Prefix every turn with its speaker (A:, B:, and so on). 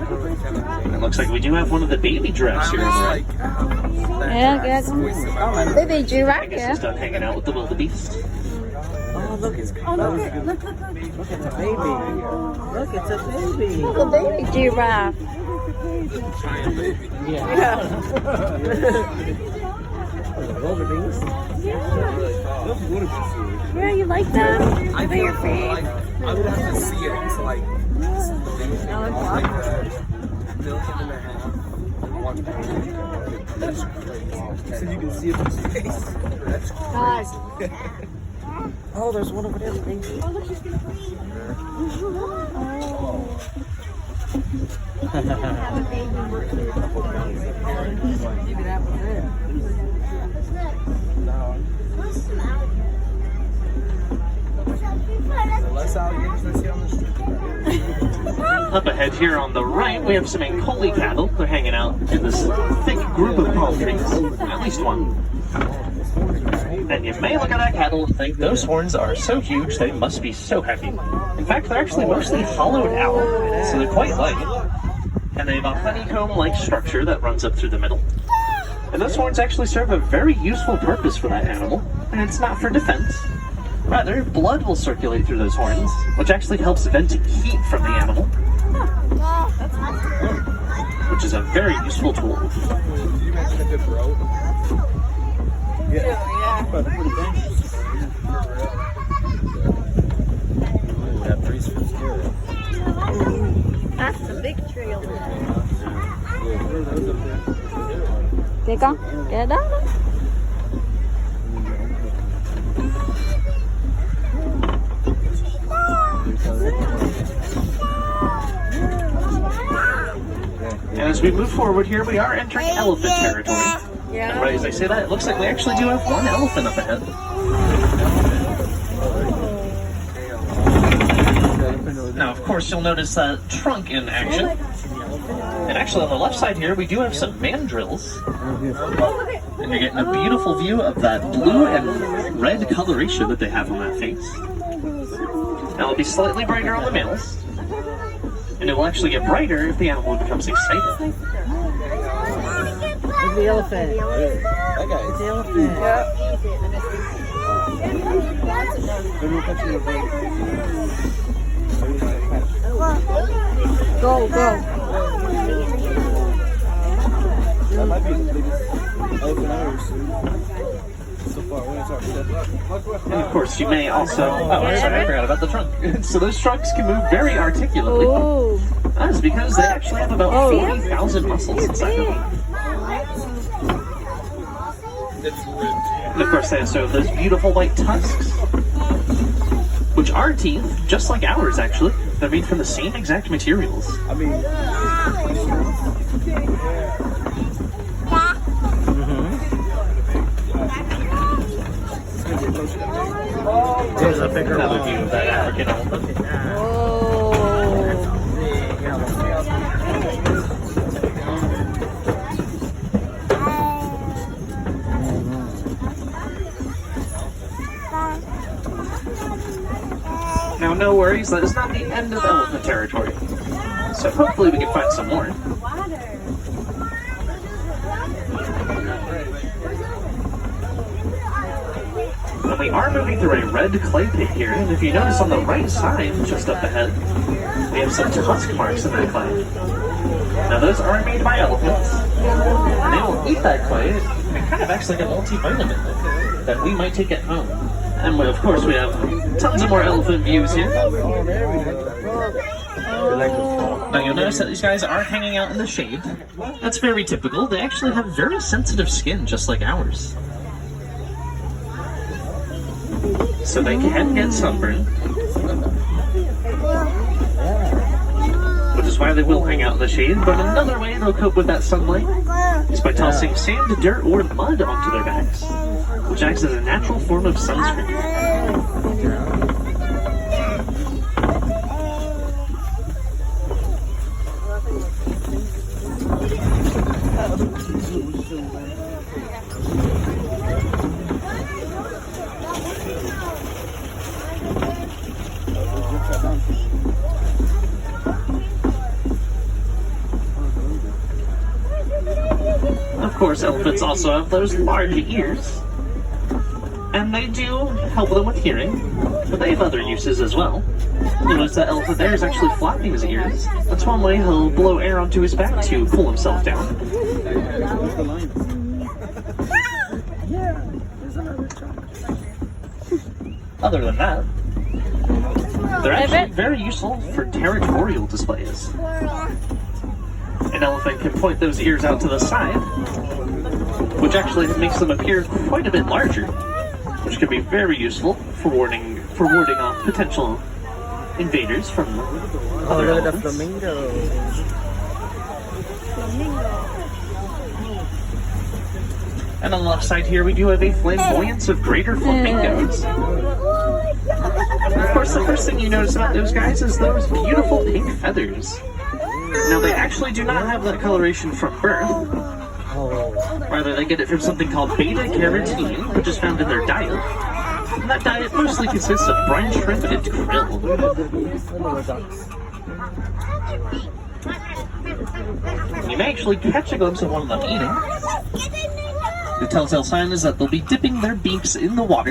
A: And it looks like we do have one of the baby giraffes here on the right.
B: Yeah, good. Baby
A: I
B: giraffe,
A: guess
B: yeah.
A: he's done hanging out with the wildebeest.
C: Oh, look, it's
B: Oh, look,
C: Look, it's a baby. Look, it's a baby.
B: look, a baby giraffe.
C: Yeah. Wildebeest.
B: Yeah, you like them?
D: I would have to see it to like believe it. Like million and a half in one page. That's crazy. So you can see it in his face. That's crazy.
C: Oh, there's one over there. Baby. Maybe that was it.
D: Less alligators I see on the street.
A: Up ahead here on the right, we have some Ankoli cattle. They're hanging out in this thick group of palm trees. At least one. And you may look at that cattle and think those horns are so huge they must be so heavy. In fact, they're actually mostly hollowed out, so they're quite light. And they have a honeycomb-like structure that runs up through the middle. And those horns actually serve a very useful purpose for that animal, and it's not for defense. Rather, blood will circulate through those horns, which actually helps vent heat from the animal, which is a very useful tool.
D: Did you mention if it broke? Yeah. But pretty dangerous. Ooh, that tree's scary.
B: That's a big tree over there. Kìa con, kìa đó.
A: And as we move forward here, we are entering elephant territory.
B: Yeah.
A: And right as I say that, it looks like we actually do have one elephant up ahead. Now, of course, you'll notice that trunk in action. And actually, on the left side here, we do have some mandrills. And you're getting a beautiful view of that blue and red coloration that they have on that face. Now, it'll be slightly brighter on the males. And it will actually get brighter if the animal becomes excited.
C: It's the elephant.
D: That guy.
C: It's the elephant.
B: Go, go.
D: That might be the biggest elephant I've ever seen. So far, when it's our step.
A: And of course, you may also... Oh, I'm sorry, I forgot about the trunk. So those trunks can move very articulately.
B: Oh.
A: That's because they actually have about 40,000 muscles inside of them. And of course, they also have those beautiful white tusks, which are teeth, just like ours, actually. They're made from the same exact materials.
D: I mean,
A: There's a bigger another view of that African elephant. Now, no worries, that is not the end of elephant territory. So hopefully we can find some more. And we are moving through a red clay pit here, and if you notice on the right side, just up ahead, we have some tusk marks in that clay. Now those are made by elephants, and they will eat that clay. It kind of acts like a multivitamin that we might take at home. And of course we have tons of more elephant views here. Now you'll notice that these guys are hanging out in the shade. That's very typical. They actually have very sensitive skin, just like ours. So they can get sunburned. Which is why they will hang out in the shade. But another way they'll cope with that sunlight is by tossing sand, dirt, or mud onto their backs, which acts as a natural form of sunscreen. course, elephants also have those large ears. And they do help them with hearing, but they have other uses as well. You notice that elephant there is actually flapping his ears. That's one way he'll blow air onto his back to cool himself down.
C: Where's the lion? Yeah, there's another truck.
A: Other than that, they're actually very useful for territorial displays. An elephant can point those ears out to the side, which actually makes them appear quite a bit larger, which can be very useful for warding off potential invaders from other
C: Oh, the
A: elephants.
C: flamingo.
A: And on the left side here, we do have a flamboyance of greater flamingos. Of course, the first thing you notice about those guys is those beautiful pink feathers. Now, they actually do not have that coloration from birth.
C: Oh,
A: Rather, they get it from something called beta-carotene, which is found in their diet. And that diet mostly consists of brine shrimp and krill.
C: little ducks.
A: You may actually catch a glimpse of one of them eating. The telltale sign is that they'll be dipping their beaks in the water.